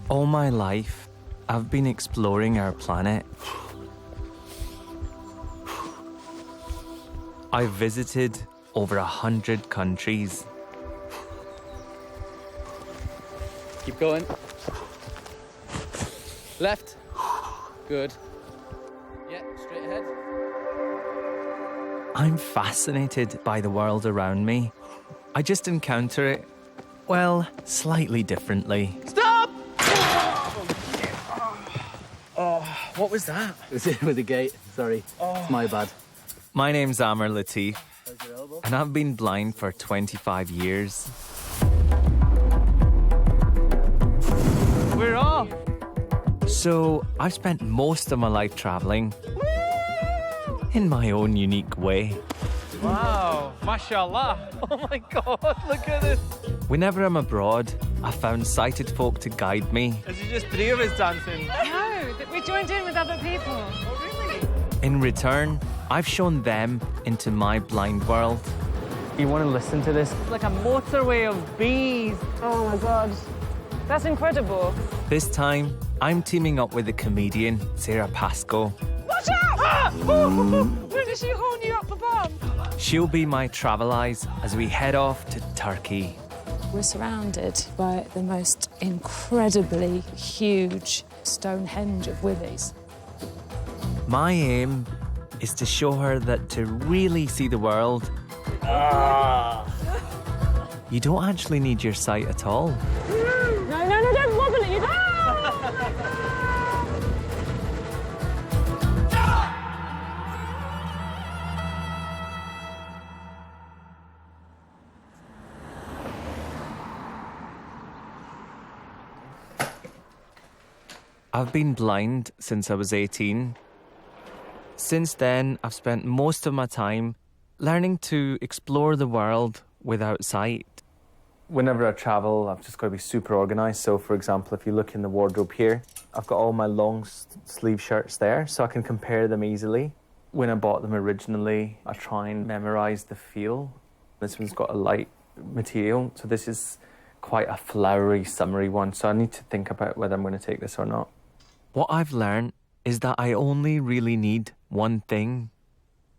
All my life, I've been exploring our planet. I've visited over 100 countries. Keep going. Left. Good. Yeah, straight ahead. I'm fascinated by the world around me. I just encounter it, well, slightly differently. Stop! Oh, what was that? It was with the gate, sorry. It's my bad. My name's Amr Latif, How's your elbow? and I've been blind for 25 years. We're off! So I've spent most of my life travelling in my own unique way. Wow, mashallah. Oh my God, look at this. Whenever I'm abroad, I found sighted folk to guide me. Is it just three of us dancing? No, we joined in with other people. Oh, really? In return, I've shown them into my blind world. You want to listen to this? It's like a motorway of bees. Oh my God. That's incredible. This time, I'm teaming up with the comedian Sarah Pascoe. Watch out! Where did she horn you up the bum? She'll be my travel eyes as we head off to Turkey. We're surrounded by the most incredibly huge Stonehenge of willies. My aim is to show her that to really see the world, you don't actually need your sight at all. No, don't wobble it. You don't. I've been blind since I was 18. Since then, I've spent most of my time learning to explore the world without sight. Whenever I travel, I've just got to be super organised. So, for example, if you look in the wardrobe here, I've got all my long sleeve shirts there, so I can compare them easily. When I bought them originally, I try and memorise the feel. This one's got a light material, so this is quite a flowery, summery one, so I need to think about whether I'm going to take this or not. What I've learned is that I only really need one thing,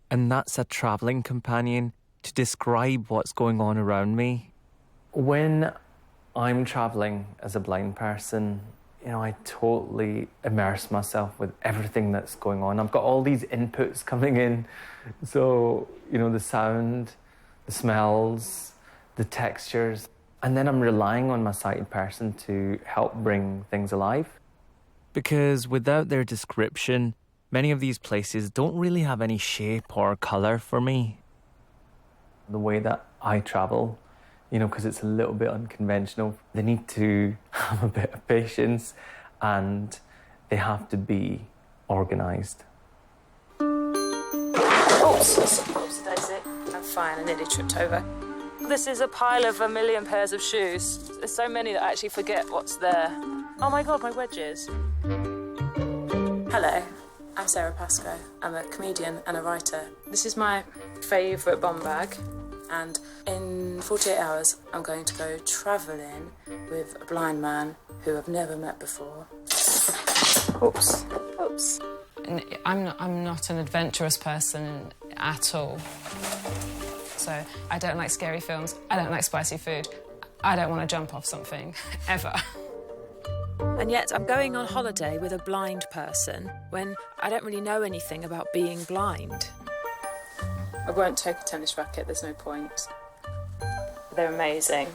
and that's a travelling companion to describe what's going on around me. When I'm travelling as a blind person, I totally immerse myself with everything that's going on. I've got all these inputs coming in. So, the sound, the smells, the textures. And then I'm relying on my sighted person to help bring things alive. Because without their description, many of these places don't really have any shape or colour for me. The way that I travel, because it's a little bit unconventional, they need to have a bit of patience and they have to be organised. Oops, daisy. I'm fine, I nearly tripped over. This is a pile of 1 million pairs of shoes. There's so many that I actually forget what's there. Oh my God, my wedges. Hello, I'm Sarah Pascoe. I'm a comedian and a writer. This is my favourite bum bag, and in 48 hours I'm going to go travelling with a blind man who I've never met before. Oops. I'm not an adventurous person at all. So I don't like scary films. I don't like spicy food. I don't want to jump off something, ever. And yet I'm going on holiday with a blind person when I don't really know anything about being blind. I won't take a tennis racket, there's no point. They're amazing.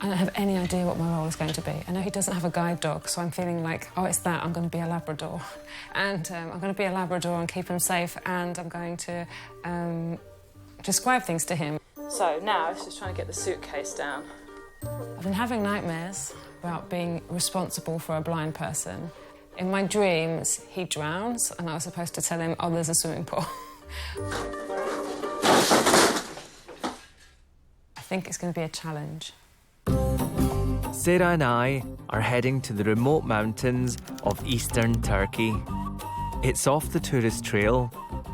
I don't have any idea what my role is going to be. I know he doesn't have a guide dog, so I'm feeling like, it's that, I'm going to be a Labrador. And I'm going to be a Labrador and keep him safe, and I'm going to describe things to him. So now it's just trying to get the suitcase down. I've been having nightmares about being responsible for a blind person. In my dreams, he drowns, and I was supposed to tell him, there's a swimming pool. I think it's going to be a challenge. Sarah and I are heading to the remote mountains of eastern Turkey. It's off the tourist trail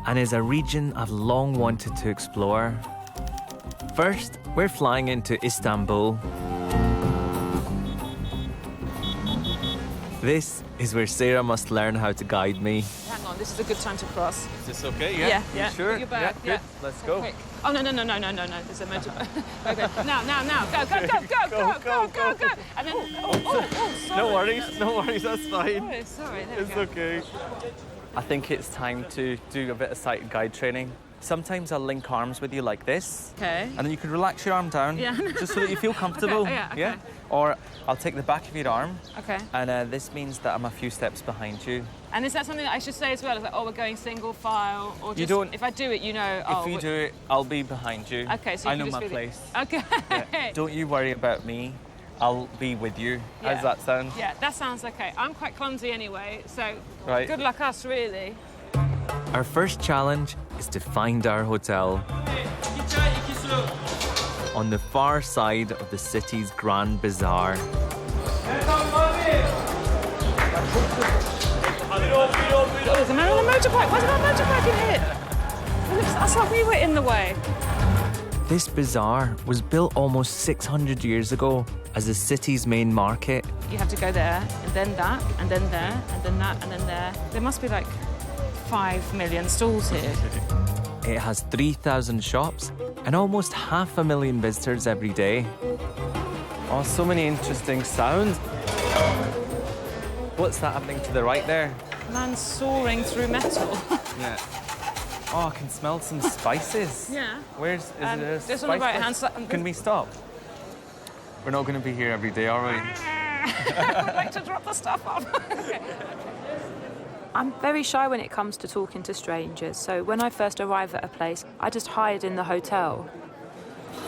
and is a region I've long wanted to explore. First, we're flying into Istanbul. This is where Sarah must learn how to guide me. Hang on, this is a good time to cross. Is this okay? Yeah. You sure? Put your bag, Yeah, good. Let's go. Quick. Oh, no. There's a motorbike. Okay. Now. Go. And then, sorry. No worries, that's fine. Oh, sorry, there we It's go. okay. I think it's time to do a bit of sight guide training. Sometimes I'll link arms with you like this. Okay. And then you can relax your arm down. Yeah. Just so that you feel comfortable. Okay. Or I'll take the back of your arm. Okay. And this means that I'm a few steps behind you. And is that something that I should say as well? Is like, we're going single file? Or just, You don't- if I do it, If you do it, I'll be behind you. Okay, so you I can know just my feel it. place. Okay. Yeah. Don't you worry about me. I'll be with you. How does that sound? Yeah, that sounds okay. I'm quite clumsy anyway, so Right. good luck us, really. Our first challenge is to find our hotel. On the far side of the city's Grand Bazaar. There's a man on a motorbike. Why is there a motorbike in here? That's like we were in the way. This bazaar was built almost 600 years ago as the city's main market. You have to go there, and then that, and then there, and then that, and then there. There must be like 5 million stalls here. It has 3,000 shops and almost 500,000 visitors every day. Oh, so many interesting sounds. What's that happening to the right there? Man soaring through metal. Yeah. Oh, I can smell some spices. Yeah. Where's is there a just on the spice right place? hand side. Can we stop? We're not going to be here every day, are we? I'd like to drop the stuff off. I'm very shy when it comes to talking to strangers, so when I first arrive at a place, I just hide in the hotel.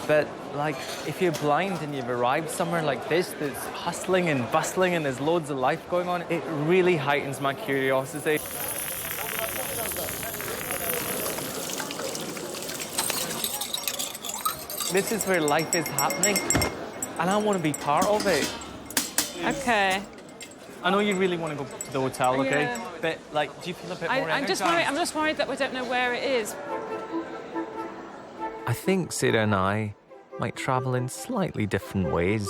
But, like, if you're blind and you've arrived somewhere like this that's hustling and bustling and there's loads of life going on, it really heightens my curiosity. This is where life is happening, and I want to be part of it. Okay. I know you really want to go to the hotel, okay? Yeah. But, like, do you feel a bit more I'm just worried that we don't know where it is. I think Sarah and I might travel in slightly different ways.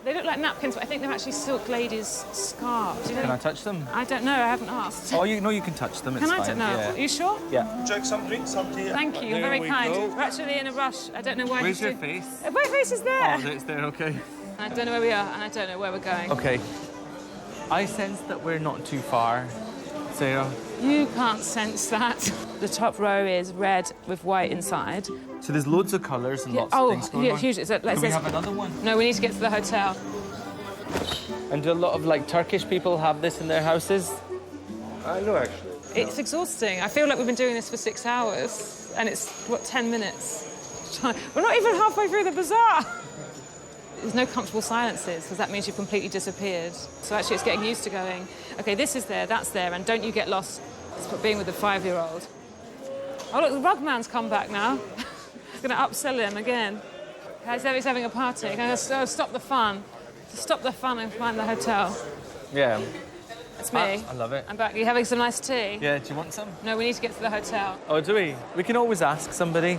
They look like napkins, but I think they're actually silk ladies' scarves. You know? Can I touch them? I don't know. I haven't asked. Oh, you can touch them. It's Can I? fine. Don't know. Yeah. Are you sure? Yeah. Would you like some drinks, some tea? Thank you. You're very kind. We're actually in a rush. I don't know why. Where's your face? My face is there. Oh, it's there. Okay. I don't know where we are, and I don't know where we're going. Okay. I sense that we're not too far, Sarah. You can't sense that. The top row is red with white inside. So there's loads of colours and lots of things going on. Huge. So, Can we have another one? No, we need to get to the hotel. And do a lot of like Turkish people have this in their houses? No, actually. It's exhausting. I feel like we've been doing this for 6 hours, and it's, 10 minutes? We're not even halfway through the bazaar. There's no comfortable silences, because that means you've completely disappeared. So actually it's getting used to going, OK, this is there, that's there, and don't you get lost. It's being with a 5-year-old. Oh, look, the rug man's come back now. Going to upsell him again. He's having a party. Going to stop the fun. Stop the fun and find the hotel. Yeah. It's me. I love it. I'm back. Are you having some nice tea? Yeah, do you want some? No, we need to get to the hotel. Oh, do we? We can always ask somebody.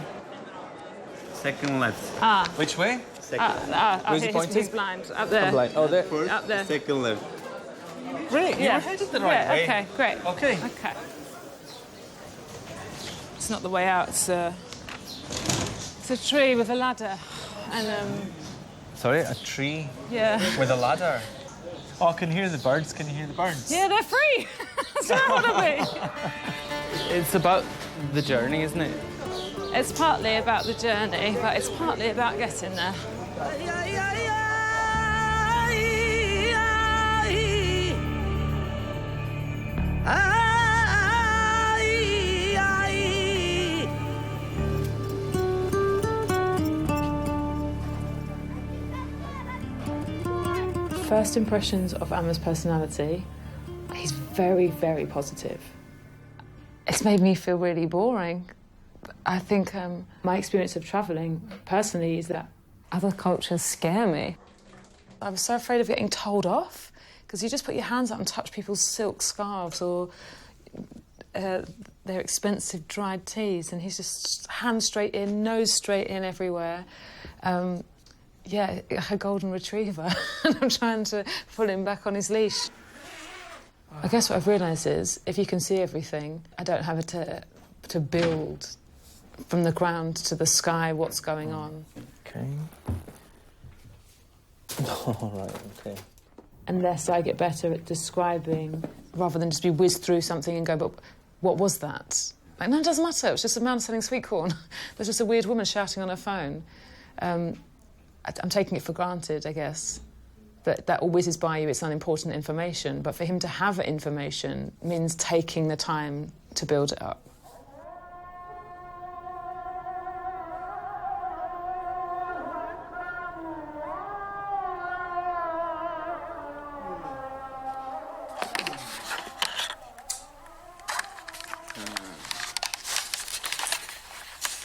Second left. Which way? Second. He's blind. Up there. Oh, there. First, Up there. second left. Great, Yeah. you're headed the right way. Okay, great. Okay. Okay. It's not the way out. It's a tree with a ladder. And, Sorry, a tree yeah. with a ladder. Oh, I can hear the birds. Can you hear the birds? Yeah, they're free. That's where I want to be. It's about the journey, isn't it? It's partly about the journey, but it's partly about getting there. First impressions of Amma's personality, he's very, very positive. It's made me feel really boring. I think my experience of travelling personally is that other cultures scare me. I was so afraid of getting told off, because you just put your hands up and touch people's silk scarves or their expensive dried teas, and he's just hands straight in, nose straight in everywhere. Yeah, a golden retriever, and I'm trying to pull him back on his leash. I guess what I've realised is, if you can see everything, I don't have to build from the ground to the sky what's going on. Okay. All right, okay. Unless I get better at describing, rather than just be whizzed through something and go, but what was that? Like, no, it doesn't matter. It was just a man selling sweet corn. There's just a weird woman shouting on her phone. I'm taking it for granted, I guess. That all whizzes by you, it's unimportant information. But for him to have information means taking the time to build it up.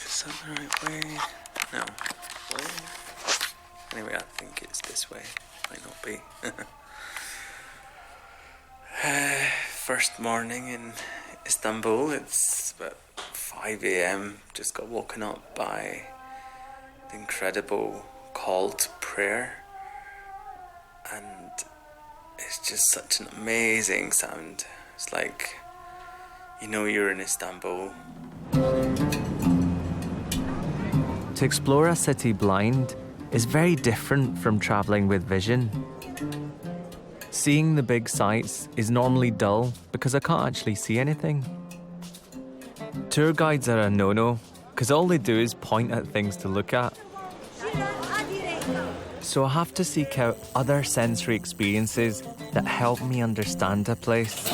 Is that the right way? No. Anyway, I think it's this way. Might not be. First morning in Istanbul. It's about 5 a.m. Just got woken up by the incredible call to prayer. And it's just such an amazing sound. It's like, you know you're in Istanbul. To explore a city blind is very different from travelling with vision. Seeing the big sights is normally dull because I can't actually see anything. Tour guides are a no-no because all they do is point at things to look at. So I have to seek out other sensory experiences that help me understand a place.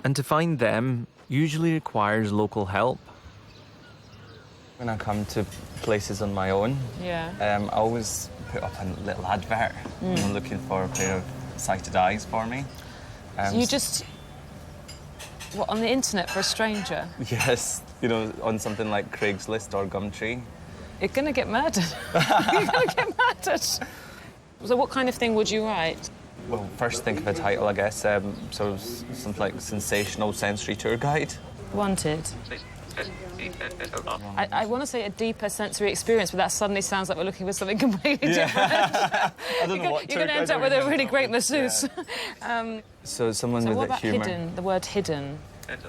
And to find them usually requires local help. When I come to places on my own, I always put up a little advert. I'm looking for a pair of sighted eyes for me. So you just... What, on the internet for a stranger? Yes, you know, on something like Craigslist or Gumtree. You're going to get murdered. You're going to get murdered. So what kind of thing would you write? Well, first think of a title, I guess. Sort of something like sensational sensory tour guide. Wanted. I want to say a deeper sensory experience, but that suddenly sounds like we're looking for something completely different. I don't know what you're going to end up with a really great masseuse. So someone with what about humour. hidden? The word hidden.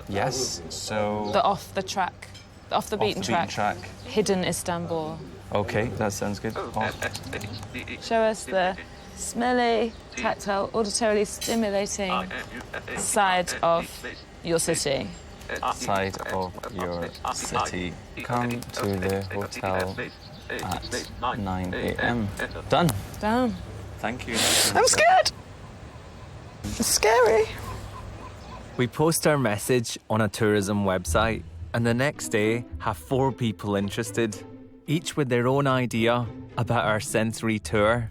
Yes. So The off the track, off the beaten track. Hidden Istanbul. Okay, that sounds good. Show us the smelly, tactile, auditorily stimulating side of your city. Side of your city. Come to the hotel at 9 a.m. Done. Done. Thank you. I'm scared. It's scary. We post our message on a tourism website, and the next day have 4 people interested, each with their own idea about our sensory tour.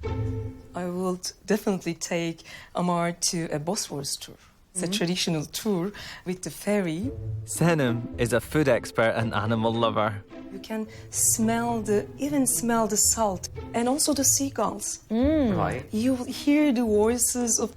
I would definitely take Amar to a Bosphorus tour. It's a traditional tour with the ferry. Senem is a food expert and animal lover. You can even smell the salt and also the seagulls. Right. You will hear the voices of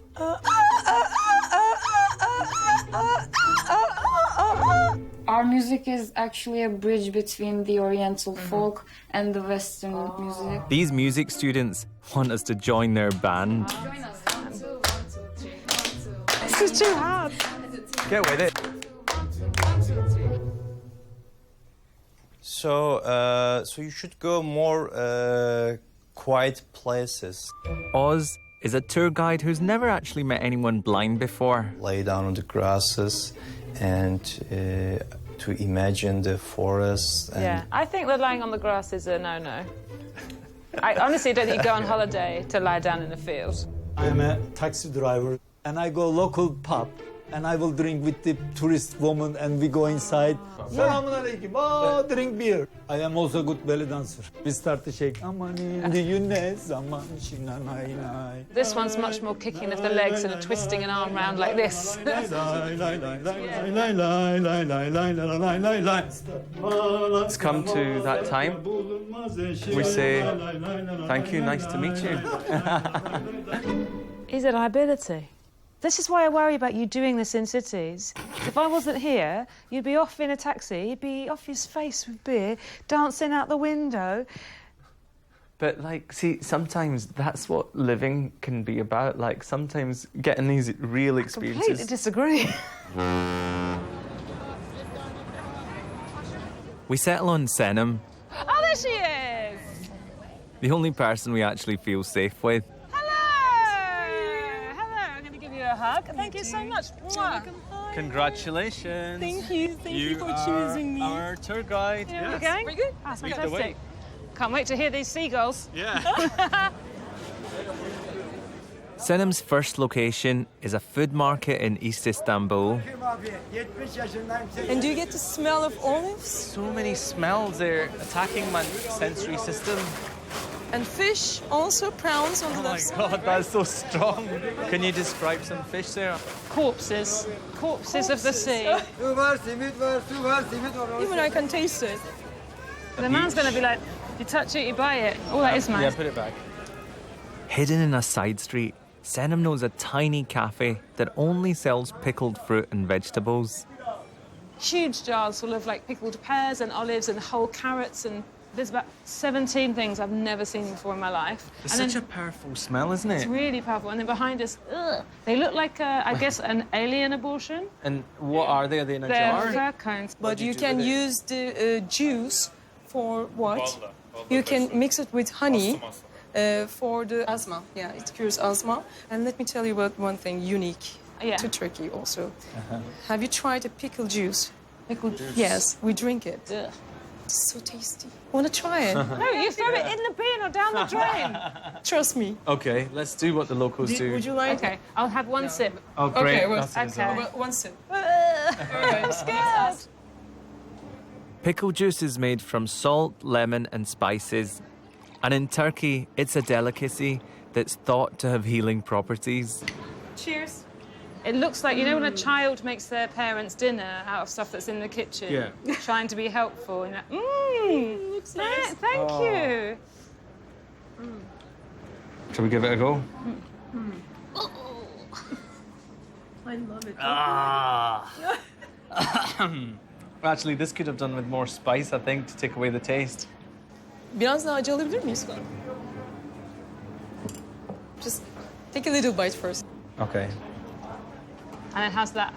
Our music is actually a bridge between the Oriental folk and the Western music. These music students want us to join their band. This is too hard. Get with it. So you should go more quiet places. Oz is a tour guide who's never actually met anyone blind before. Lay down on the grasses and to imagine the forest. And Yeah, I think that lying on the grass is a no-no. I honestly don't think you go on holiday to lie down in a field. I am a taxi driver and I go local pub and I will drink with the tourist woman and we go inside. Selamun alaikum. Oh, drink beer. I am also a good belly dancer. We start to shake. This one's much more kicking of the legs and twisting an arm round like this. It's come to that time. We say, thank you, nice to meet you. He's a liability. This is why I worry about you doing this in cities. If I wasn't here, you'd be off in a taxi, you'd be off his face with beer, dancing out the window. But, like, see, sometimes that's what living can be about. Like, sometimes getting these real experiences. I completely disagree. We settle on Senem, Oh, there she is! the only person we actually feel safe with. Hello! Hello, I'm going to give you a hug. Thank you so much. Mwah. Congratulations. Thank you for choosing me. Our tour guide. Yeah, we're going? Very good. That's Lead the way. fantastic. Can't wait to hear these seagulls. Yeah. Senem's first location is a food market in East Istanbul. And do you get the smell of olives So many smells there attacking my sensory system. and fish? Also prawns on the Oh my left side. God, that's so strong. Can you describe some fish there? Corpses. Corpses of the sea. Even I can taste it. The man's going to be like, you touch it, you buy it. Oh, that is Yeah, mine. put it back. Hidden in a side street, Senem knows a tiny cafe that only sells pickled fruit and vegetables. Huge jars full of like pickled pears and olives and whole carrots, and there's about 17 things I've never seen before in my life. It's And such then a powerful smell, isn't it? it's really powerful. And then behind us, they look like, I guess, an alien abortion. And what are they? Are they in a They're jar? fur cones. But you can use the juice for what? You can mix it with honey for the asthma. Yeah, it cures asthma. And let me tell you about one thing unique Yeah. to Turkey also. Have you tried a pickle juice? Pickle juice. Yes, we drink it. Ugh. It's so tasty. Want to try it? No, you throw it in the bin or down the drain. Trust me. Okay, let's do what the locals do. Would you like Okay, I'll have one sip. Oh, great. Okay, well, That's it as well. okay. one sip? I'm scared. Pickle juice is made from salt, lemon, and spices. And in Turkey, it's a delicacy that's thought to have healing properties. Cheers. It looks like, you know, when a child makes their parents' dinner out of stuff that's in the kitchen, Yeah. trying to be helpful. And you're like, Looks nice. thank you. Shall we give it a go? I love it. Actually, this could have done with more spice, I think, to take away the taste. Biraz daha acı alabilir miyiz? Just take a little bite first. Okay. And then how's that?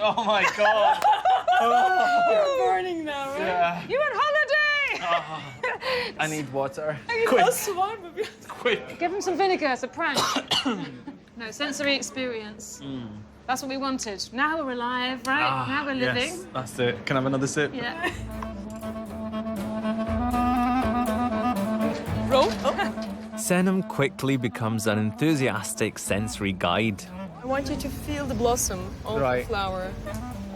Oh my God! You're burning now, right? Yeah. You on holiday! I need water. Nasıl var mı? Quick. Give him some vinegar, it's a prank. No, sensory experience. That's what we wanted. Now we're alive, right? Now we're living. Yes, that's it. Can I have another sip? Yeah. Roll. Senem quickly becomes an enthusiastic sensory guide. I want you to feel the blossom of Right. the flower.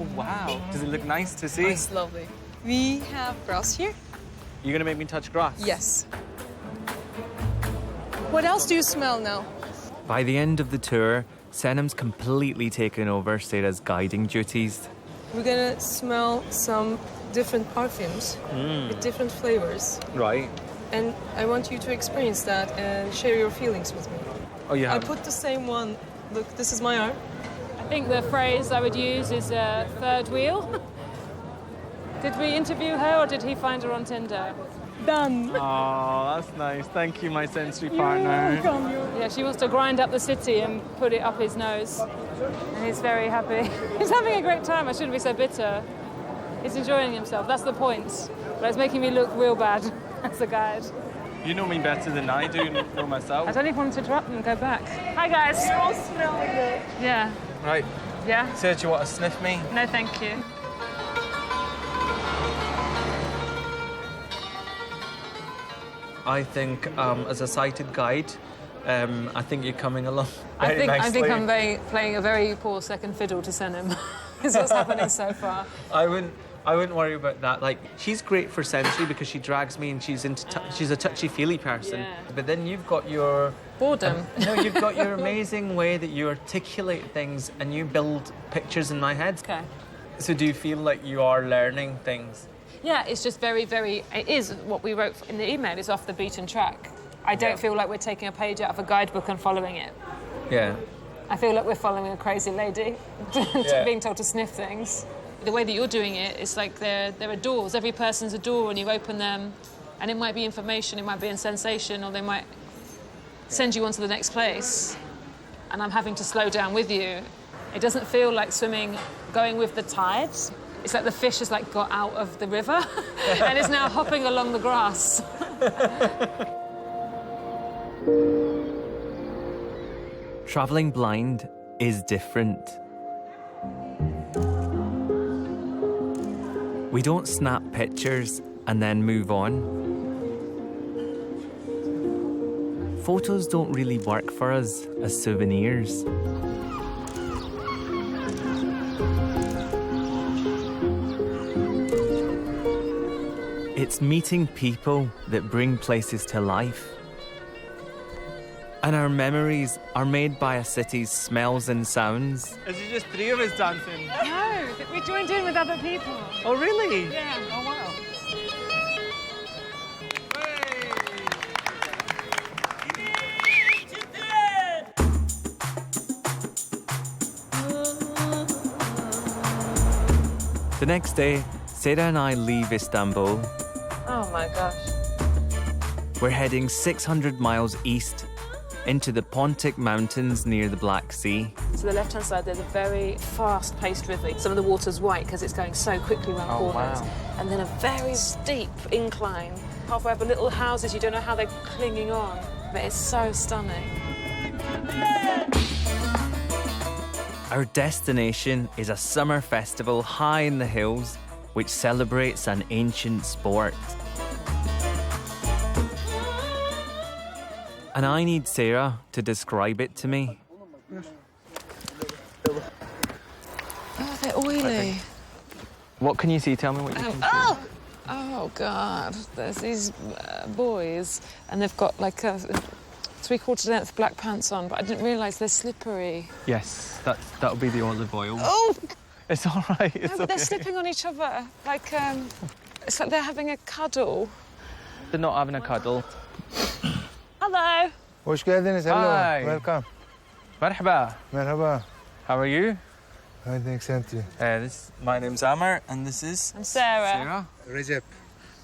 Oh, wow. Does it look nice to see? It's lovely. We have grass here. You're going to make me touch grass? Yes. What else do you smell now? By the end of the tour, Senem's completely taken over Sarah's guiding duties. We're gonna smell some different perfumes with different flavors. Right. And I want you to experience that and share your feelings with me. Oh, you I have? put the same one. Look, this is my arm. I think the phrase I would use is third wheel. Did we interview her or did he find her on Tinder? Done. Oh, that's nice. Thank you, my sensory partner. Yeah, she wants to grind up the city and put it up his nose. And he's very happy. He's having a great time. I shouldn't be so bitter. He's enjoying himself. That's the point. But it's making me look real bad as a guide. You know me better than I do know myself. I don't even want to interrupt and go back. Hi, guys. You're all smelling it. Yeah. Right. Yeah? Sarah, do you want to sniff me? No, thank you. I think, as a sighted guide, I think you're coming along I very think nicely. I'm playing a very poor second fiddle to Senem. Is what's happening so far. I wouldn't worry about that. Like, she's great for sensory because she drags me and she's she's a touchy-feely person. Yeah. But then you've got your Boredom. no, you've got your amazing way that you articulate things and you build pictures in my head. Okay. So do you feel like you are learning things? Yeah, it's just very, very... It is what we wrote in the email. It's off the beaten track. I don't feel like we're taking a page out of a guidebook and following it. Yeah. I feel like we're following a crazy lady being told to sniff things. The way that you're doing it, it's like there are doors. Every person's a door and you open them And it might be information, it might be a sensation, or they might send you on to the next place. And I'm having to slow down with you. It doesn't feel like swimming, going with the tides. It's like the fish has like got out of the river and is now hopping along the grass. Travelling blind is different. We don't snap pictures and then move on. Photos don't really work for us as souvenirs. It's meeting people that bring places to life. And our memories are made by a city's smells and sounds. Is it just 3 of us dancing? No, we joined in with other people. Oh, really? Yeah. Oh, wow. The next day, Sarah and I leave Istanbul. Oh my gosh. We're heading 600 miles east into the Pontic Mountains near the Black Sea. To the left-hand side, there's a very fast-paced river. Some of the water's white because it's going so quickly around corners. Wow. And then a very steep incline. Halfway up, little houses, you don't know how they're clinging on, but it's so stunning. Our destination is a summer festival high in the hills which celebrates an ancient sport. And I need Sarah to describe it to me. Oh, they're oily. What can you see? Tell me what you can see. Oh, God. There's these boys, and they've got like a three-quarter length black pants on, but I didn't realise they're slippery. Yes, that'll be the olive oil. Oh! It's all right, it's No, but they're slipping on each other. Like, it's like they're having a cuddle. They're not having a cuddle. Hello. Hoş geldiniz. Hello. Hi. Welcome. Merhaba. Merhaba. How are you? Fine, thanks, thank you. My name's Amar, and this is... I'm Sarah. Recep.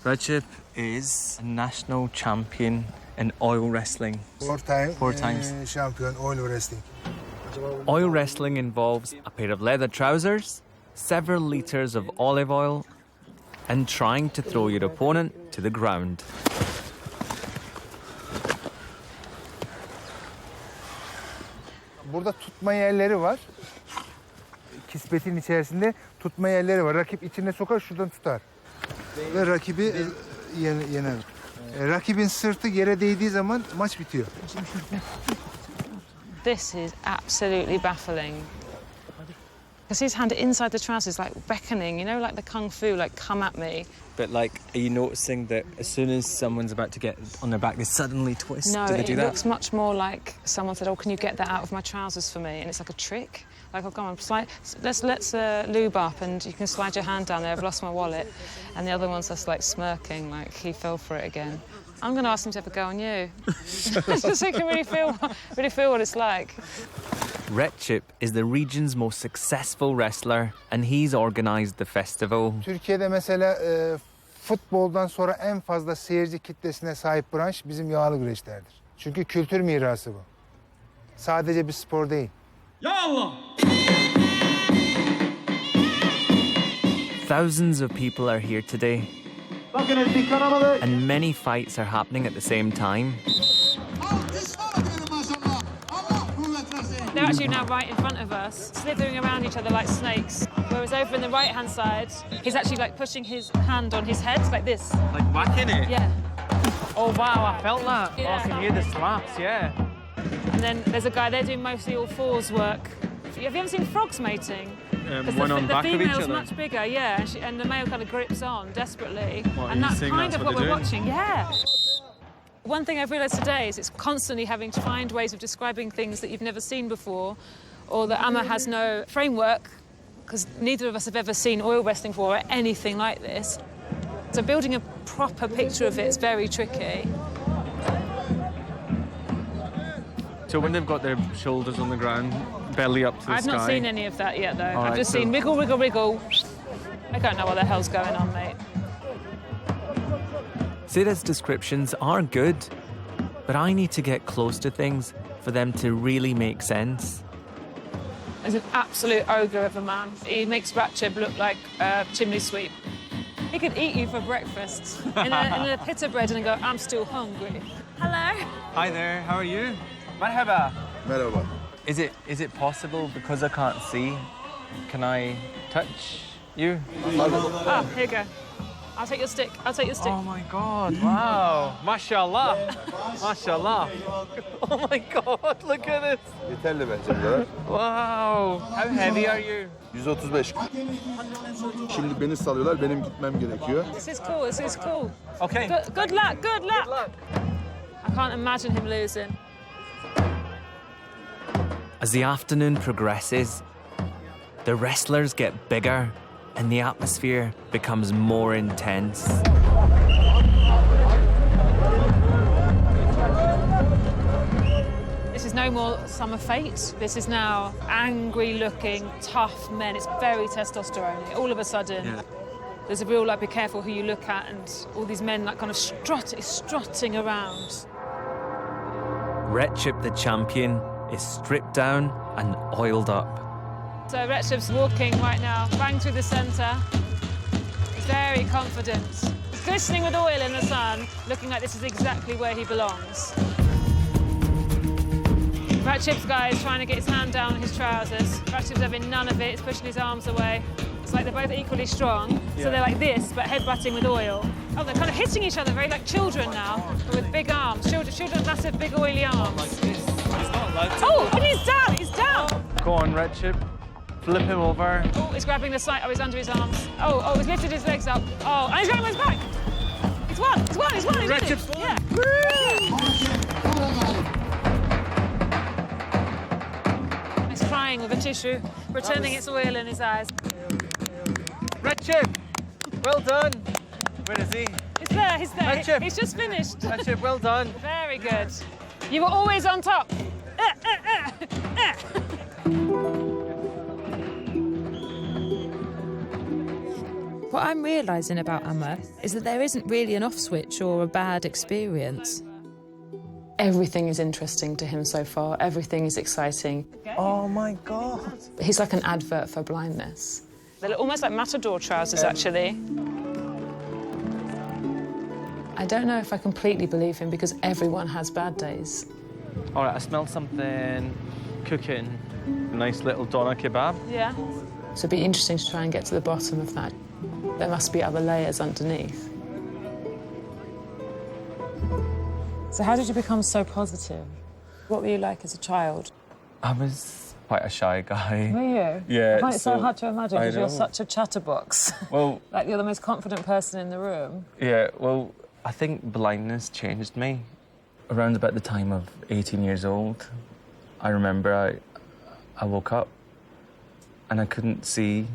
Recep is a national champion in oil wrestling. 4 times. 4 times. Champion oil wrestling. Oil wrestling involves a pair of leather trousers, several litres of olive oil, and trying to throw your opponent to the ground. Burada tutma yerleri var. Kispetin içerisinde tutma yerleri var. Rakip içine sokar, şuradan tutar. Ve rakibi yener. Rakibin sırtı yere değdiği zaman maç bitiyor. This is absolutely baffling. Because his hand inside the trousers, like beckoning, you know, like the kung fu, like come at me. But, like, are you noticing that as soon as someone's about to get on their back, they suddenly twist? No, Do they do it that? looks much more like someone said, "Oh, can you get that out of my trousers for me?" And it's like a trick. Like, "Oh, come on, slide. Let's lube up, and you can slide your hand down there. I've lost my wallet." And the other one's just like smirking, like he fell for it again. I'm going to ask him to have a go on you, just so you can really feel what it's like. Recep is the region's most successful wrestler, and he's organised the festival. Türkiye'de mesela futboldan sonra en fazla seyirci kitlesine sahip branş bizim yağlı güreşlerdir. Çünkü kültür mirası bu. Sadece bir spor değil. Ya Allah! Thousands of people are here today, and many fights are happening at the same time. They're actually now right in front of us, slithering around each other like snakes. Whereas over in the right-hand side, he's actually like pushing his hand on his head like this. Like whacking it? Yeah. Oh, wow, I felt that. Yeah. Oh, I can hear the slaps, yeah. And then there's a guy, they're doing mostly all fours work. Have you ever seen frogs mating? One on back of each female's other? much bigger, yeah, and the male kind of grips on desperately. What, and are you that's saying kind that's of what what we're they're doing? watching, yeah. One thing I've realised today is it's constantly having to find ways of describing things that you've never seen before, or that Amma has no framework, because neither of us have ever seen oil wrestling before or anything like this. So building a proper picture of it is very tricky. So when they've got their shoulders on the ground, belly up to the I've sky... not seen any of that yet, though. All I've right, just so- seen wiggle, wiggle, wiggle. I don't know what the hell's going on, mate. Sera's descriptions are good, but I need to get close to things for them to really make sense. He's an absolute ogre of a man. He makes Ratchib look like a chimney sweep. He could eat you for breakfast in a pit of bread and go, I'm still hungry. Hello. Hi there, how are you? Merhaba. Merhaba. Is it possible, because I can't see, can I touch you? Oh, here you go. I'll take your stick. Oh my God, wow. Mashallah. Mashallah. Oh my God, look at this. Yeterli bence bu kadar. Wow. How heavy are you? 135. Şimdi beni salıyorlar, benim gitmem gerekiyor. This is cool. Okay. Good luck. I can't imagine him losing. As the afternoon progresses, the wrestlers get bigger and the atmosphere becomes more intense. This is no more summer fate. This is now angry-looking, tough men. It's very testosterone. All of a sudden, there's a real, like, be careful who you look at, and all these men, like, kind of strutting around. Ratchib the champion is stripped down and oiled up. So Ratchib's walking right now, bang through the centre. He's very confident. He's glistening with oil in the sun, looking like this is exactly where he belongs. Ratchib's guy is trying to get his hand down on his trousers. Ratchib's having none of it, he's pushing his arms away. It's like they're both equally strong, so they're like this, but headbutting with oil. Oh, they're kind of hitting each other, very like children now, but with big arms. Children with massive, big, oily arms. Like this. He's not allowed to. Oh, and he's down! Go on, Ratchib. Flip him over. Oh, he's grabbing the side. Oh, he's under his arms. Oh, he's lifted his legs up. Oh, and he's grabbing his back. He's won. Ratchib's won. Yeah. He's crying with a tissue, pretending it's oil in his eyes. Ratchib, well done. Where is he? He's there. Ratchib. He's just finished. Ratchib, well done. Very good. You were always on top. What I'm realising about Amr is that there isn't really an off switch or a bad experience. Everything is interesting to him so far. Everything is exciting. Oh my God. He's like an advert for blindness. They're almost like matador trousers, actually. I don't know if I completely believe him because everyone has bad days. All right, I smell something cooking. Nice little doner kebab. Yeah. So it'd be interesting to try and get to the bottom of that. There must be other layers underneath. So how did you become so positive? What were you like as a child? I was quite a shy guy. Were you? Yeah. I find it so hard to imagine because you're such a chatterbox. Well, like you're the most confident person in the room. yeah, well, I think blindness changed me. Around about the time of 18 years old, I remember I woke up and I couldn't see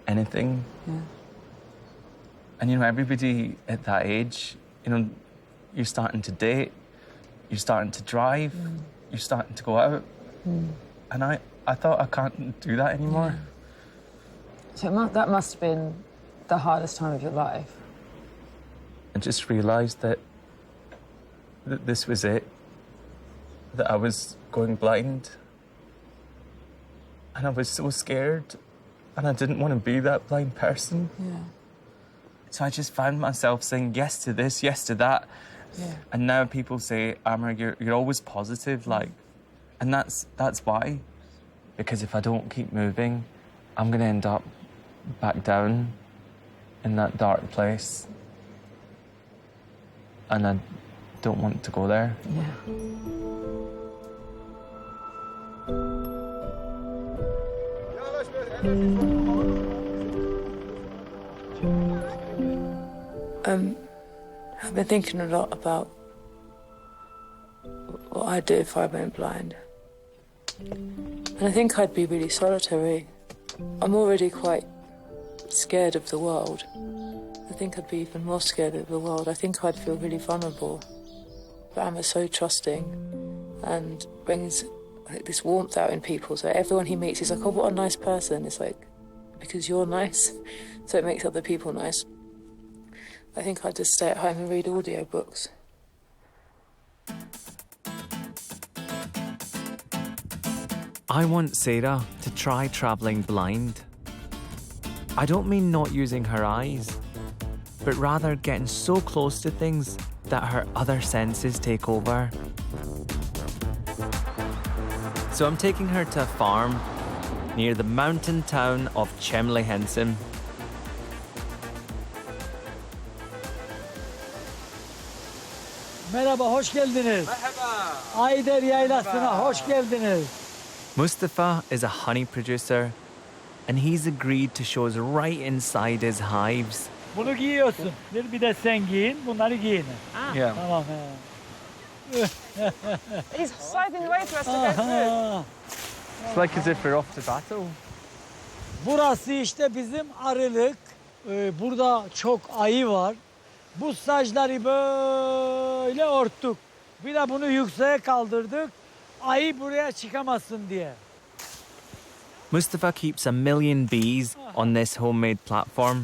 anything. Yeah. And, you know, everybody at that age, you know, you're starting to date, you're starting to drive, you're starting to go out. And I thought, I can't do that anymore. So that must have been the hardest time of your life. I just realised that this was it, that I was going blind. And I was so scared, and I didn't want to be that blind person. Yeah. So I just found myself saying yes to this, yes to that. Yeah. And now people say, Amr, you're always positive, like, and that's why. Because if I don't keep moving, I'm going to end up back down in that dark place. And I don't want to go there. Yeah. I've been thinking a lot about what I'd do if I went blind. And I think I'd be really solitary. I'm already quite scared of the world. I think I'd be even more scared of the world. I think I'd feel really vulnerable. But I'm so trusting and brings like this warmth out in people. So everyone he meets, he's like, oh, what a nice person. It's like, because you're nice, so it makes other people nice. I think I'd just stay at home and read audiobooks. I want Sarah to try travelling blind. I don't mean not using her eyes, but rather getting so close to things that her other senses take over. So I'm taking her to a farm near the mountain town of Çemlihensim. Merhaba, hoş geldiniz. Merhaba. Ayder Yaylası'na hoş geldiniz. Mustafa is a honey producer, and he's agreed to show us right inside his hives. Bunu giyiyorsun. Bir de sen giyin, bunları giyin. Yeah. Tamam. He's sliding away for us to go through. It's like as if we're off to battle. Burası işte bizim arılık. Burada çok ayı var. Bu saçları böyle örttük. Bir de bunu yükseğe kaldırdık. Ayı buraya çıkamasın diye. Mustafa keeps a million bees on this homemade platform.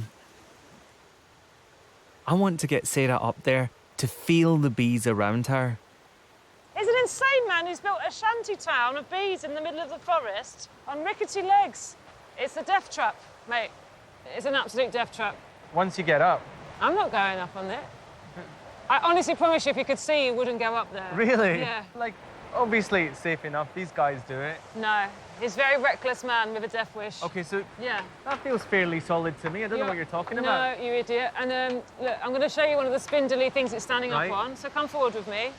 I want to get Sarah up there to feel the bees around her. He's an insane man who's built a shanty town of bees in the middle of the forest on rickety legs. It's a death trap, mate. It's an absolute death trap. Once you get up. I'm not going up on it. I honestly promise you, if you could see, you wouldn't go up there. Really? Yeah. Like, obviously it's safe enough. These guys do it. No, he's a very reckless man with a death wish. Okay, so Yeah. that feels fairly solid to me. I don't know what you're talking about. No, you idiot. And look, I'm going to show you one of the spindly things it's standing Right. up on. So come forward with me.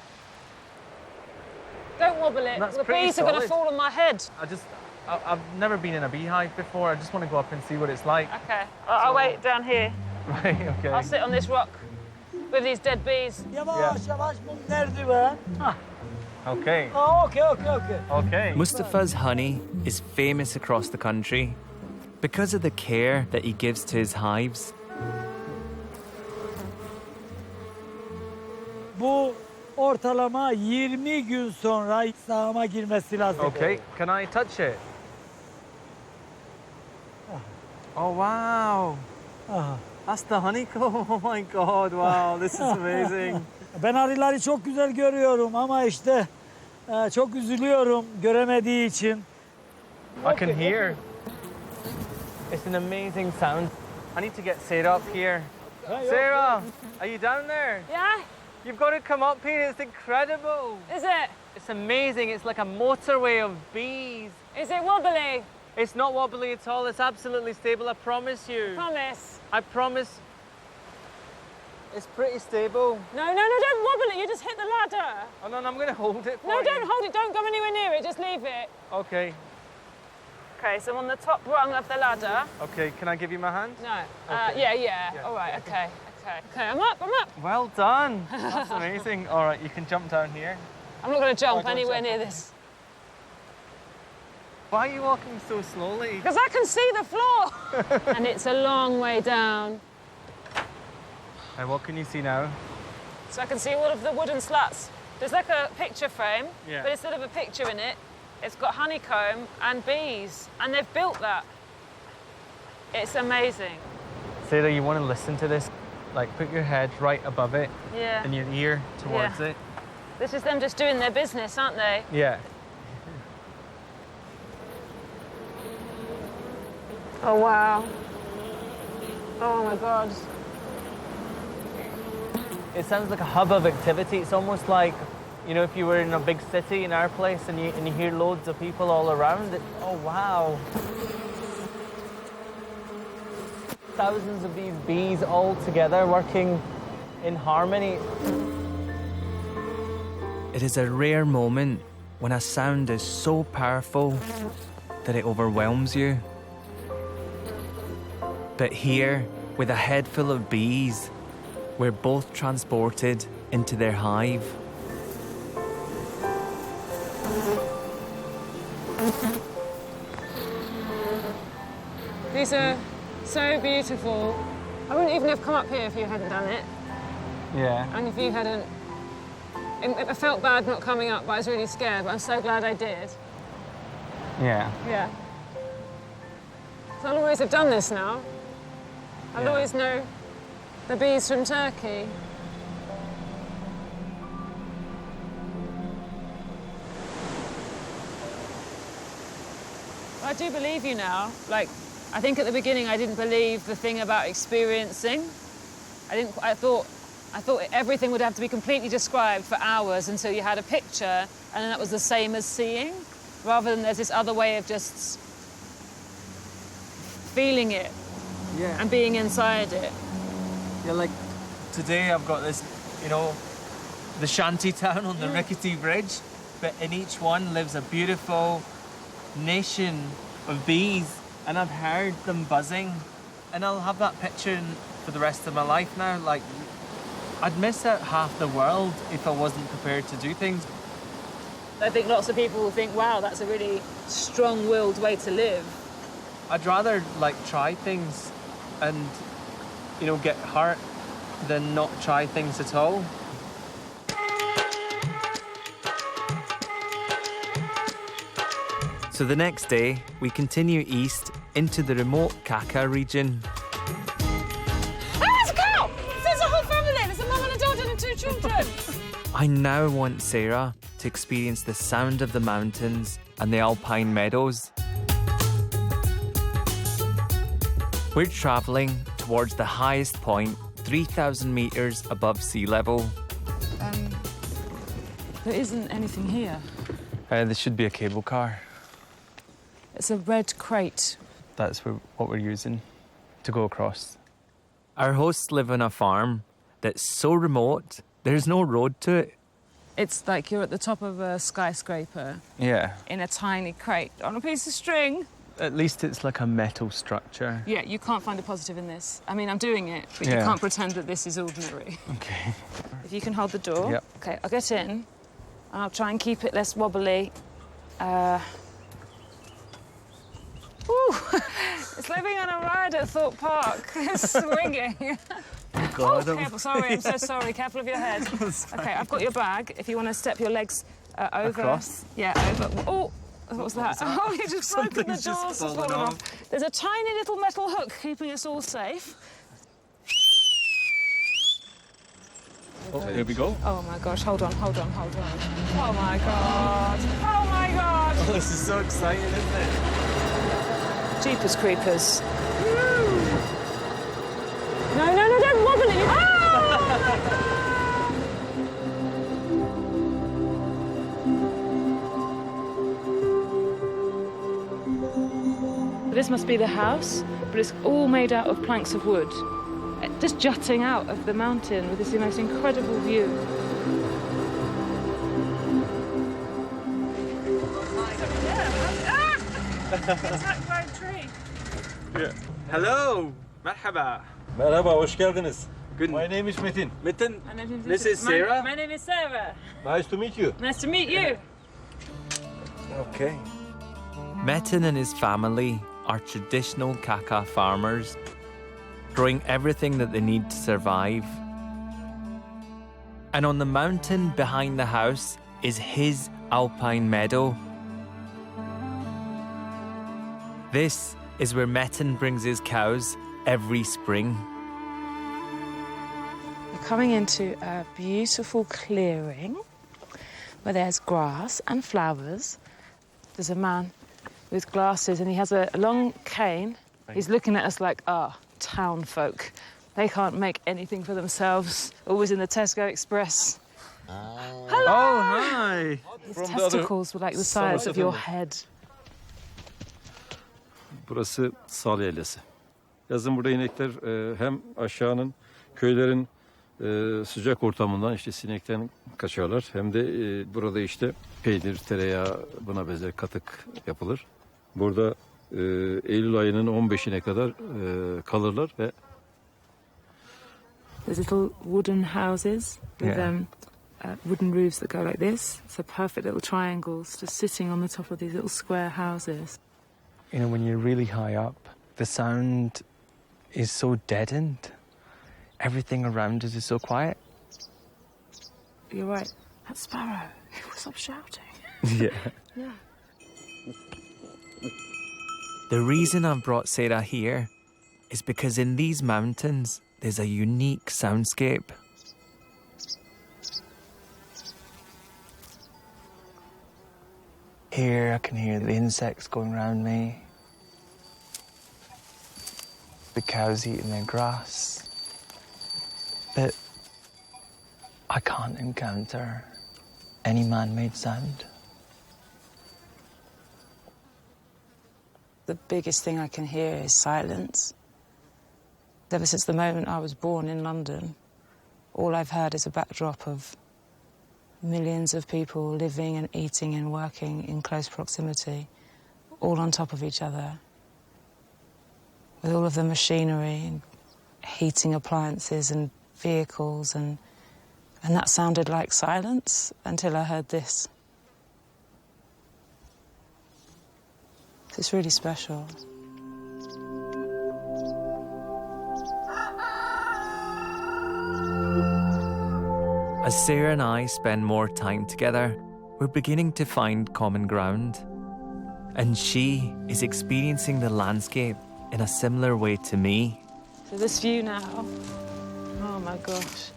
Don't wobble it. That's The pretty bees are going to solid. fall on my head. I've never been in a beehive before. I just want to go up and see what it's like. Okay. I'll wait down here. Right, okay. I'll sit on this rock with these dead bees. Yavaş yavaş bu merdiven. Okay. Oh, okay. Okay. Mustafa's honey is famous across the country because of the care that he gives to his hives. Bu ortalama 20 gün sonra sağıma girmesi lazım. Okay, can I touch it? Oh, wow. Aha. That's the honeycomb. Oh my God, wow, this is amazing. Ben arıları çok güzel görüyorum ama işte çok üzülüyorum göremediği için. I can hear. It's an amazing sound. I need to get Sarah up here. Sarah, are you down there? Yeah? You've got to come up here. It's incredible. Is it? It's amazing. It's like a motorway of bees. Is it wobbly? It's not wobbly at all. It's absolutely stable. I promise you. Promise. I promise. It's pretty stable. No, don't wobble it. You just hit the ladder. Oh, no, I'm going to hold it for No, you. don't hold it. Don't go anywhere near it. Just leave it. Okay. Okay, so I'm on the top rung of the ladder. Okay, can I give you my hand? No. Okay. Yeah. All right, okay. Okay, I'm up. Well done. That's amazing. All right, you can jump down here. I'm not going to jump don't anywhere jump. near this. Why are you walking so slowly? Because I can see the floor. And it's a long way down. And what can you see now? So I can see all of the wooden slats. There's like a picture frame, Yeah. but instead of a picture in it, it's got honeycomb and bees. And they've built that. It's amazing. Sarah, you want to listen to this? Like, put your head right above it Yeah. and your ear towards Yeah. it. This is them just doing their business, aren't they? Yeah. Oh, wow. Oh, my God. It sounds like a hub of activity. It's almost like, you know, if you were in a big city in our place and you hear loads of people all around it. Oh, wow. Thousands of these bees all together working in harmony. It is a rare moment when a sound is so powerful that it overwhelms you. But here, with a head full of bees, we're both transported into their hive. These are so beautiful. I wouldn't even have come up here if you hadn't done it. Yeah. And if you hadn't... I felt bad not coming up, but I was really scared, but I'm so glad I did. Yeah. Yeah. So I'll always have done this now. I'll always know The bees from Turkey. I do believe you now. Like, I think at the beginning I didn't believe the thing about experiencing. I thought everything would have to be completely described for hours until you had a picture, and then that was the same as seeing, rather than there's this other way of just feeling it and being inside it. Yeah, like today I've got this, you know, the shanty town on the rickety bridge, but in each one lives a beautiful nation of bees, and I've heard them buzzing, and I'll have that picture for the rest of my life now. Like, I'd miss out half the world if I wasn't prepared to do things. I think lots of people will think, wow, that's a really strong-willed way to live. I'd rather, like, try things and, you know, get hurt than not try things at all. So the next day, we continue east into the remote Kaka region. There's a cow! There's a whole family! There's a mum and a daughter and 2 children! I now want Sarah to experience the sound of the mountains and the alpine meadows. We're travelling towards the highest point, 3,000 metres above sea level. There isn't anything here. There should be a cable car. It's a red crate. That's what we're using to go across. Our hosts live on a farm that's so remote, there's no road to it. It's like you're at the top of a skyscraper. Yeah. In a tiny crate on a piece of string. At least it's like a metal structure. Yeah, you can't find a positive in this. I mean, I'm doing it, but you can't pretend that this is ordinary. Okay. If you can hold the door. Yep. Okay, I'll get in, and I'll try and keep it less wobbly. Ooh, it's living on a ride at Thorpe Park. It's swinging. God, oh, careful. Sorry, I'm so sorry. Careful of your head. Okay, I've got your bag. If you want to step your legs over. Across? Yeah, over. Oh, what was that? Oh, you just broken the doors. Fallen off. There's a tiny little metal hook keeping us all safe. Oh, here we go. Oh my gosh, hold on. Oh my God. Oh my God. Oh, this is so exciting, isn't it? Jeepers creepers. No, don't wobble it. This must be the house, but it's all made out of planks of wood, just jutting out of the mountain with this most incredible view. Attacked by a tree. Yeah. Hello. Merhaba. Merhaba, hoş geldiniz. Good. My name is Metin. Metin. This is Sarah. My name is Sarah. Nice to meet you. Nice to meet you. Okay. Metin and his family are traditional Kaka farmers, growing everything that they need to survive. And on the mountain behind the house is his alpine meadow. This is where Metin brings his cows every spring. We're coming into a beautiful clearing where there's grass and flowers. There's a man with glasses and he has a long cane. He's looking at us like, town folk. They can't make anything for themselves. Always in the Tesco Express. Hello! Oh, hi! His testicles were like the size of your head. Burası sal yaylası. Yazın burada inekler hem aşağının köylerin sıcak ortamından işte sinekten kaçarlar. Hem de burada işte peynir, tereyağı buna benzer katık yapılır. Burada Eylül ayının 15'ine kadar kalırlar ve There's little wooden houses with wooden roofs that go like this. So perfect little triangles just sitting on the top of these little square houses. You know, when you're really high up, the sound is so deadened. Everything around us is so quiet. You're right. That sparrow, stop shouting. Yeah. Yeah. The reason I've brought Sarah here is because in these mountains, there's a unique soundscape. Here I can hear the insects going around me, the cows eating their grass, but I can't encounter any man-made sound. The biggest thing I can hear is silence. Ever since the moment I was born in London, all I've heard is a backdrop of millions of people living and eating and working in close proximity, all on top of each other, with all of the machinery and heating appliances and vehicles, and that sounded like silence until I heard this. It's really special. As Sarah and I spend more time together, we're beginning to find common ground. And she is experiencing the landscape in a similar way to me. So this view now, oh my gosh.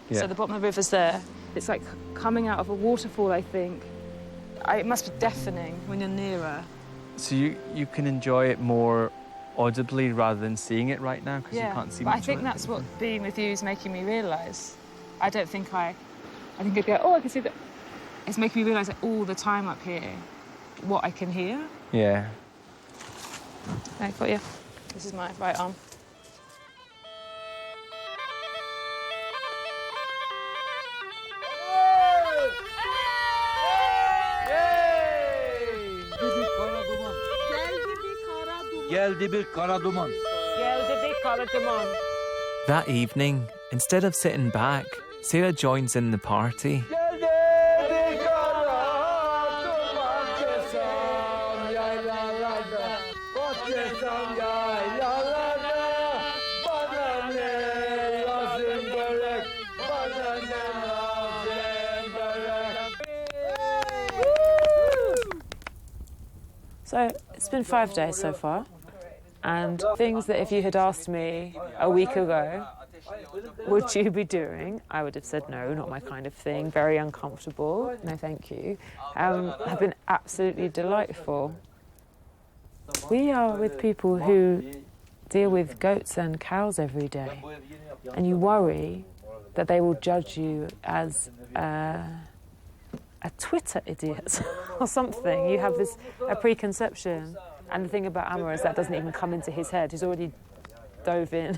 Yeah. So the bottom of the river's there. It's like coming out of a waterfall, I think. It must be deafening when you're nearer. So you can enjoy it more audibly rather than seeing it right now because you can't see much but I think of it. that's what being with you is making me realise. I think I'd go, oh, I can see that. It's making me realise that all the time up here, what I can hear. Yeah. I've got you. This is my right arm. Geldi bir kara duman. Geldi bir kara duman. That evening, instead of sitting back, Sarah joins in the party. So it's been 5 days so far, and things that if you had asked me a week ago, would you be doing? I would have said no, not my kind of thing, very uncomfortable, no thank you, have been absolutely delightful. We are with people who deal with goats and cows every day, and you worry that they will judge you as a Twitter idiot or something. You have a preconception. And the thing about Amar is that doesn't even come into his head. He's already dove in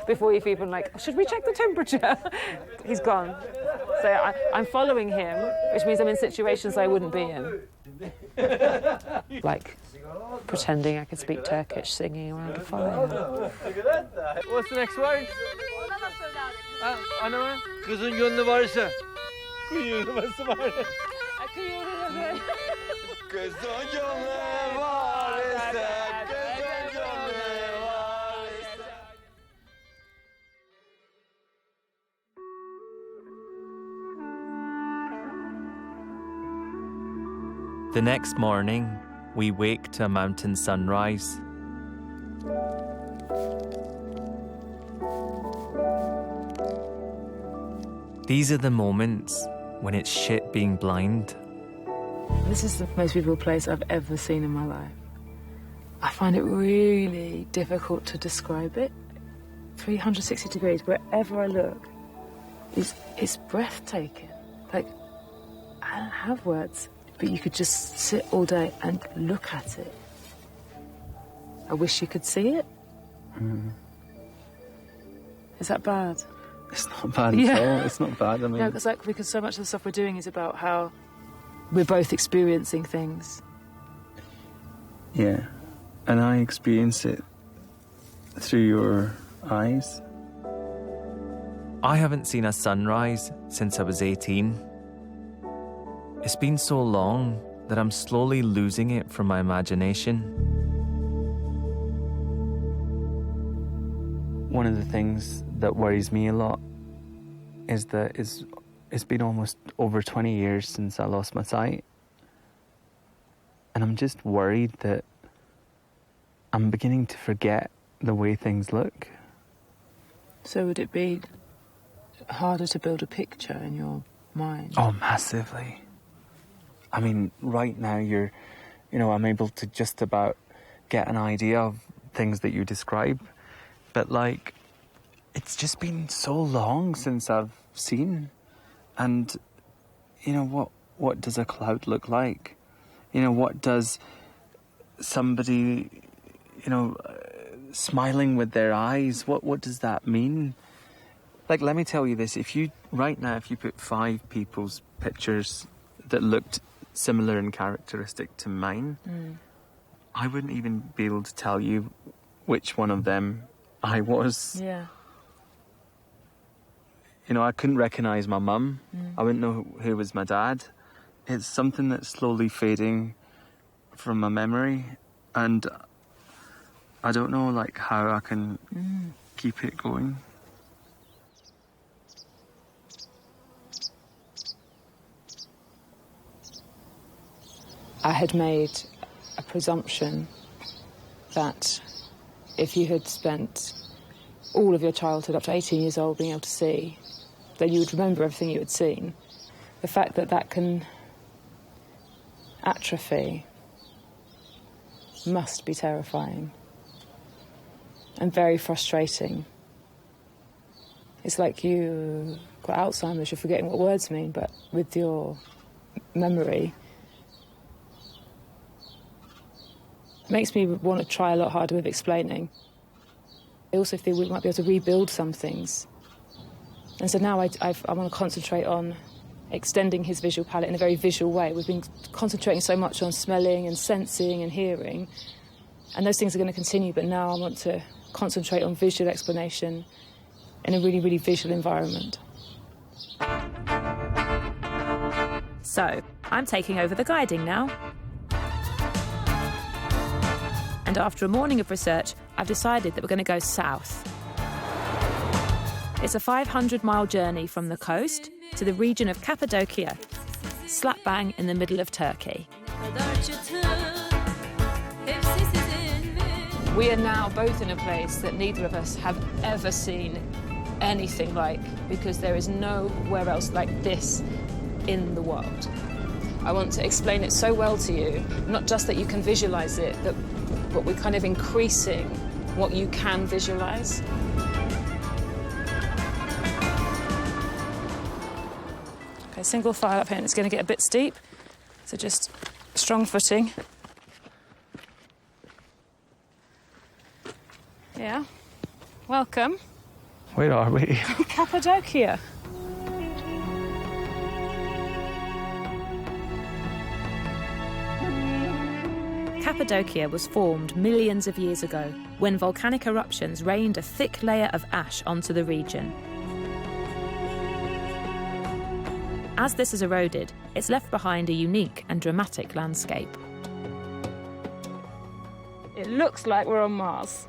before you've even like, should we check the temperature? He's gone. So I'm following him, which means I'm in situations I wouldn't be in. Like pretending I could speak Turkish, singing around a fire. What's the next word? Anama? Kızın gönlü varsa. Kıyılması var. Kızın gönlü varsa. Kızın gönlü varsa. The next morning, we wake to a mountain sunrise. These are the moments when it's shit being blind. This is the most beautiful place I've ever seen in my life. I find it really difficult to describe it. 360 degrees, wherever I look, it's breathtaking. Like, I don't have words, but you could just sit all day and look at it. I wish you could see it. Is that bad? It's not bad at all. It's not bad. I mean, no, because so much of the stuff we're doing is about how we're both experiencing things. yeah, and I experience it through your eyes. I haven't seen a sunrise since I was 18. It's been so long that I'm slowly losing it from my imagination. One of the things that worries me a lot is that it's been almost over 20 years since I lost my sight. And I'm just worried that I'm beginning to forget the way things look. So would it be harder to build a picture in your mind? Oh, massively. I mean, right now I'm able to just about get an idea of things that you describe. But, like, it's just been so long since I've seen. And, what does a cloud look like? What does somebody, smiling with their eyes, what does that mean? Like, let me tell you this, if you put 5 people's pictures that looked similar and characteristic to mine, I wouldn't even be able to tell you which one of them I was. Yeah. I couldn't recognise my mum. I wouldn't know who was my dad. It's something that's slowly fading from my memory, and I don't know, like, how I can keep it going. I had made a presumption that if you had spent all of your childhood up to 18 years old being able to see, then you would remember everything you had seen. The fact that that can atrophy must be terrifying and very frustrating. It's like you got Alzheimer's, you're forgetting what words mean, but with your memory, it makes me want to try a lot harder with explaining. I also feel we might be able to rebuild some things. And so now I want to concentrate on extending his visual palette in a very visual way. We've been concentrating so much on smelling and sensing and hearing, and those things are going to continue, but now I want to concentrate on visual explanation in a really, really visual environment. So, I'm taking over the guiding now. And after a morning of research, I've decided that we're going to go south. It's a 500-mile journey from the coast to the region of Cappadocia, slap bang in the middle of Turkey. We are now both in a place that neither of us have ever seen anything like, because there is nowhere else like this in the world. I want to explain it so well to you, not just that you can visualise it, but we're kind of increasing what you can visualise. Okay, single file up here, and it's going to get a bit steep, so just strong footing. Yeah, welcome. Where are we? Cappadocia. Cappadocia was formed millions of years ago when volcanic eruptions rained a thick layer of ash onto the region. As this has eroded, it's left behind a unique and dramatic landscape. It looks like we're on Mars,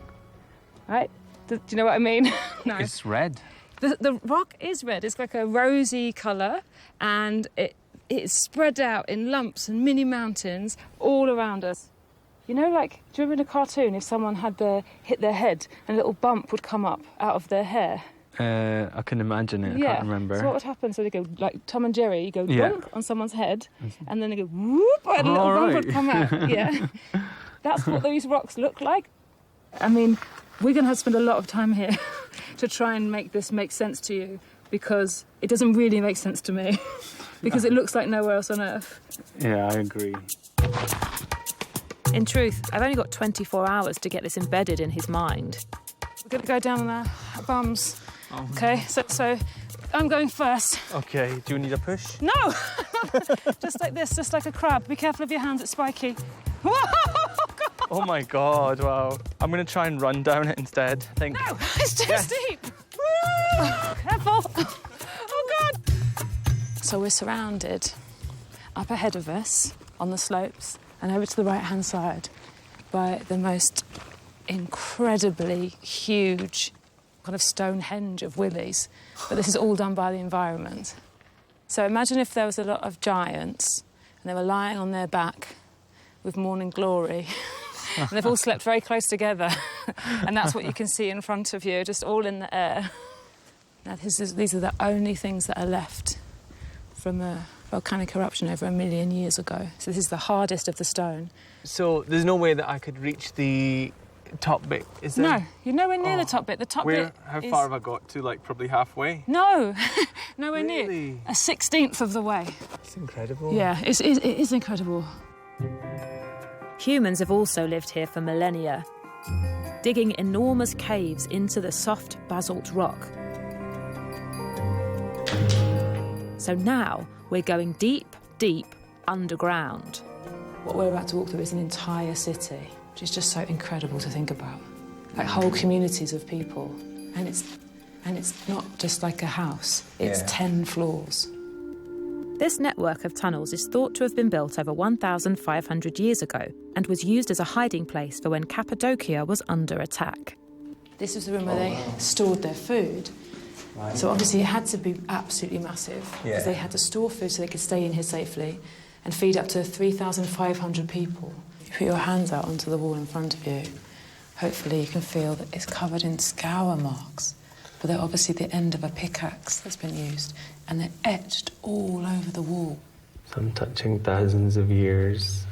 right? Do you know what I mean? No. It's red. The rock is red. It's like a rosy colour, and it's spread out in lumps and mini mountains all around us. You know, like, do you remember in a cartoon if someone had hit their head and a little bump would come up out of their hair? I can imagine it. Yeah. I can't remember. So what would happen? So they go, like Tom and Jerry, you go bonk on someone's head, and then they go whoop, and a little bump would come out. Yeah. That's what these rocks look like. I mean, we're going to have to spend a lot of time here to try and make this make sense to you, because it doesn't really make sense to me, because it looks like nowhere else on Earth. Yeah, I agree. In truth, I've only got 24 hours to get this embedded in his mind. We're going to go down on our bums. Oh, okay, so I'm going first. Okay, do you need a push? No! Just like this, just like a crab. Be careful of your hands, it's spiky. Whoa! God. Oh my God, wow. I'm going to try and run down it instead, I think. No, it's too steep. Careful. Oh God. So we're surrounded up ahead of us on the slopes and over to the right-hand side by the most incredibly huge kind of Stonehenge of willies. But this is all done by the environment. So imagine if there was a lot of giants and they were lying on their back with morning glory And they've all slept very close together. And that's what you can see in front of you, just all in the air. Now, these are the only things that are left from a volcanic eruption over 1 million years ago. So this is the hardest of the stone. So there's no way that I could reach the top bit, is there? No, you're nowhere near the top bit. The top bit How is... far have I got to? Like, probably halfway? No, nowhere Really? near. A 16th of the way. It's incredible. Yeah, it is incredible. Humans have also lived here for millennia, digging enormous caves into the soft basalt rock. So now we're going deep, deep underground. What we're about to walk through is an entire city, which is just so incredible to think about. Like whole communities of people. And it's not just like a house, it's 10 floors. This network of tunnels is thought to have been built over 1,500 years ago and was used as a hiding place for when Cappadocia was under attack. This was the room where they stored their food. Right. So obviously it had to be absolutely massive because they had to store food so they could stay in here safely and feed up to 3,500 people. You put your hands out onto the wall in front of you, hopefully you can feel that it's covered in scour marks, but they're obviously the end of a pickaxe that's been used, and they're etched all over the wall. I'm touching thousands of years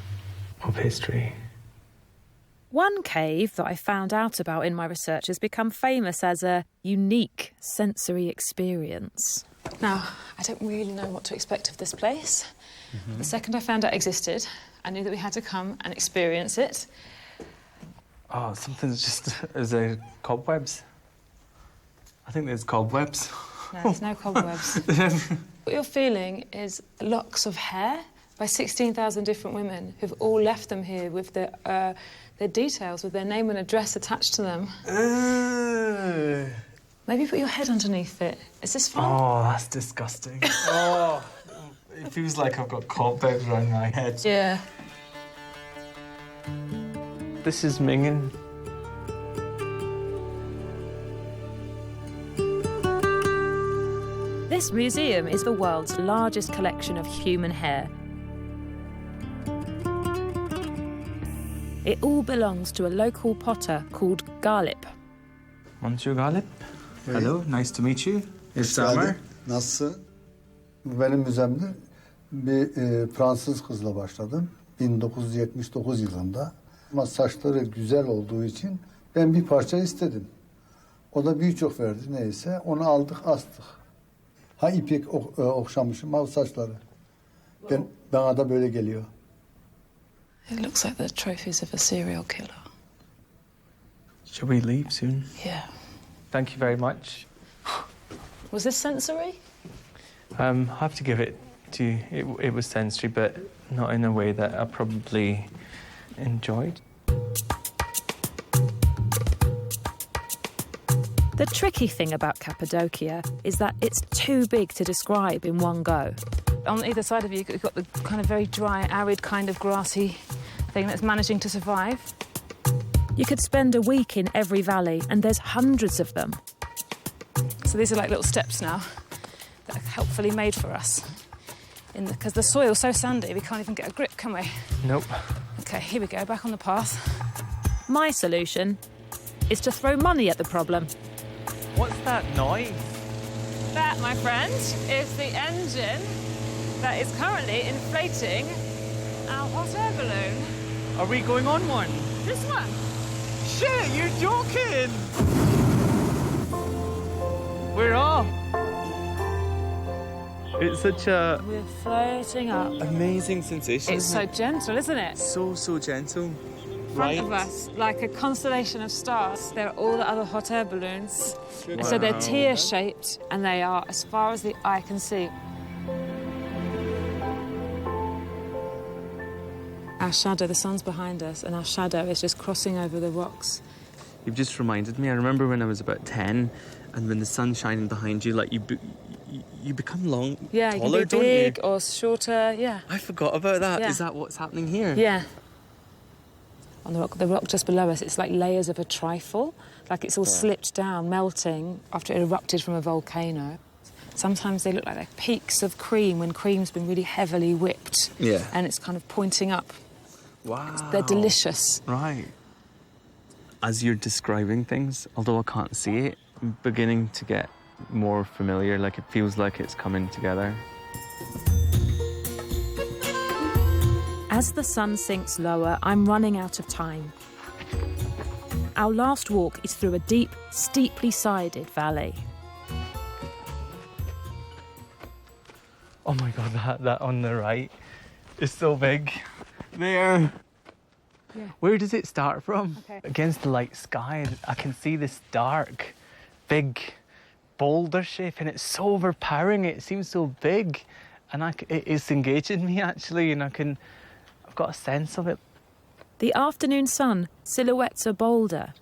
of history. One cave that I found out about in my research has become famous as a unique sensory experience. Now, I don't really know what to expect of this place. The second I found out it existed, I knew that we had to come and experience it. Oh, something's just... Is there cobwebs? I think there's cobwebs. No, there's no cobwebs. What you're feeling is locks of hair by 16,000 different women who've all left them here with their details, with their name and address attached to them. Maybe put your head underneath it. Is this fun? Oh, that's disgusting. Oh, it feels like I've got cobwebs around my head. Yeah. This is Mingan. This museum is the world's largest collection of human hair. It all belongs to a local potter called Galip. Monsieur Galip. Hello, nice to meet you. It's Hoş Summer. geldin. Nasılsın? Bu benim müzemde bir Fransız kızla başladım. 1979 yılında. Ama saçları güzel olduğu için ben bir parça istedim. O da birçok verdi neyse. Onu aldık astık. Ha ipek okşamışım ha saçları. Bana da böyle geliyor. It looks like the trophies of a serial killer. Shall we leave soon? Yeah. Thank you very much. Was this sensory? I have to give it to you. It was sensory, but not in a way that I probably enjoyed. The tricky thing about Cappadocia is that it's too big to describe in one go. On either side of you, you've got the kind of very dry, arid kind of grassy thing that's managing to survive. You could spend a week in every valley, and there's hundreds of them. So these are like little steps now that are helpfully made for us. Because the soil's so sandy, we can't even get a grip, can we? Nope. OK, here we go, back on the path. My solution is to throw money at the problem. What's that noise? That, my friend, is the engine that is currently inflating our hot air balloon. Are we going on one? This one. Shit, you're joking! We're off. It's such a... We're floating up. amazing sensation. It's so gentle, isn't it? So gentle. In front of us, like a constellation of stars, there are all the other hot air balloons. And so they're tear-shaped, and they are as far as the eye can see. Our shadow, the sun's behind us, and our shadow is just crossing over the rocks. You've just reminded me. I remember when I was about 10, and when the sun's shining behind you, like you become long, yeah, taller, you can be big or shorter. Yeah. I forgot about that. Yeah. Is that what's happening here? Yeah. On the rock just below us, it's like layers of a trifle, like it's all slipped down, melting after it erupted from a volcano. Sometimes they look like they're peaks of cream when cream's been really heavily whipped. Yeah. And it's kind of pointing up. Wow. They're delicious. Right. As you're describing things, although I can't see it, I'm beginning to get more familiar, like it feels like it's coming together. As the sun sinks lower, I'm running out of time. Our last walk is through a deep, steeply sided valley. Oh my God, that on the right is so big. There. Yeah. Where does it start from? Okay. Against the light sky, I can see this dark, big boulder shape, and it's so overpowering. It seems so big, and it's engaging me actually, and I've got a sense of it. The afternoon sun silhouettes a boulder,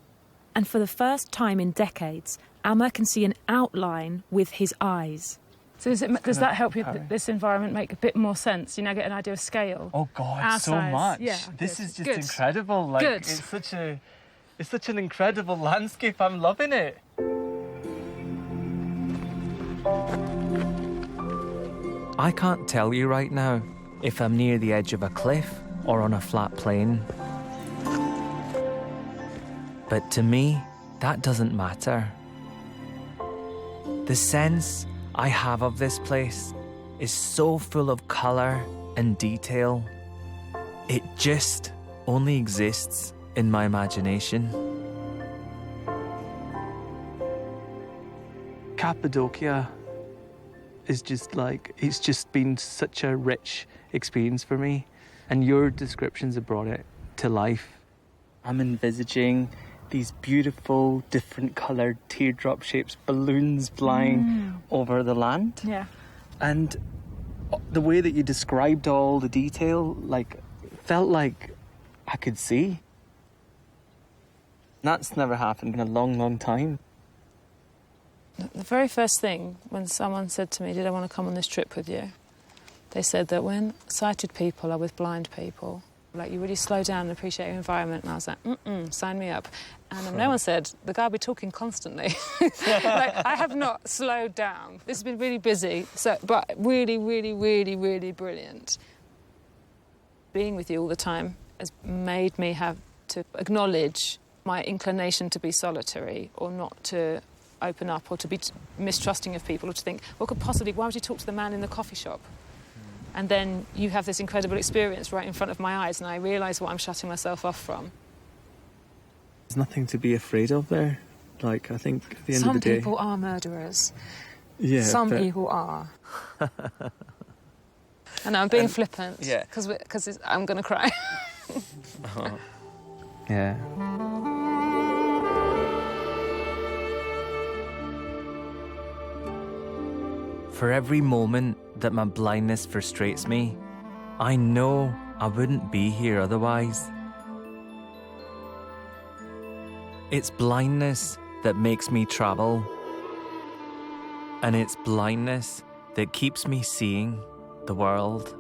and for the first time in decades, Amma can see an outline with his eyes. So does that help you, this environment, make a bit more sense? You now get an idea of scale? Oh God, Our so size. much. Yeah, this good. is just Good. incredible. Like Good. it's such an incredible landscape. I'm loving it. I can't tell you right now if I'm near the edge of a cliff or on a flat plain. But to me, that doesn't matter. The sense I have of this place is so full of colour and detail. It just only exists in my imagination. Cappadocia is just like, it's just been such a rich experience for me, and your descriptions have brought it to life. I'm envisaging these beautiful, different coloured teardrop shapes, balloons flying over the land. Yeah. And the way that you described all the detail, like, felt like I could see. That's never happened in a long, long time. The very first thing when someone said to me, did I want to come on this trip with you? They said that when sighted people are with blind people, like, you really slow down and appreciate your environment. And I was like, sign me up. And no one said, the guy will be talking constantly. Like, I have not slowed down. This has been really busy, but really, really, really, really brilliant. Being with you all the time has made me have to acknowledge my inclination to be solitary, or not to open up, or to be mistrusting of people, or to think, why would you talk to the man in the coffee shop? And then you have this incredible experience right in front of my eyes, and I realise what I'm shutting myself off from. There's nothing to be afraid of there. Like, I think at the end of the day... Some people are murderers. Yeah, Some people are. I know, I'm being flippant. Yeah. Because I'm going to cry. Oh. Yeah. For every moment that my blindness frustrates me, I know I wouldn't be here otherwise. It's blindness that makes me travel. And it's blindness that keeps me seeing the world.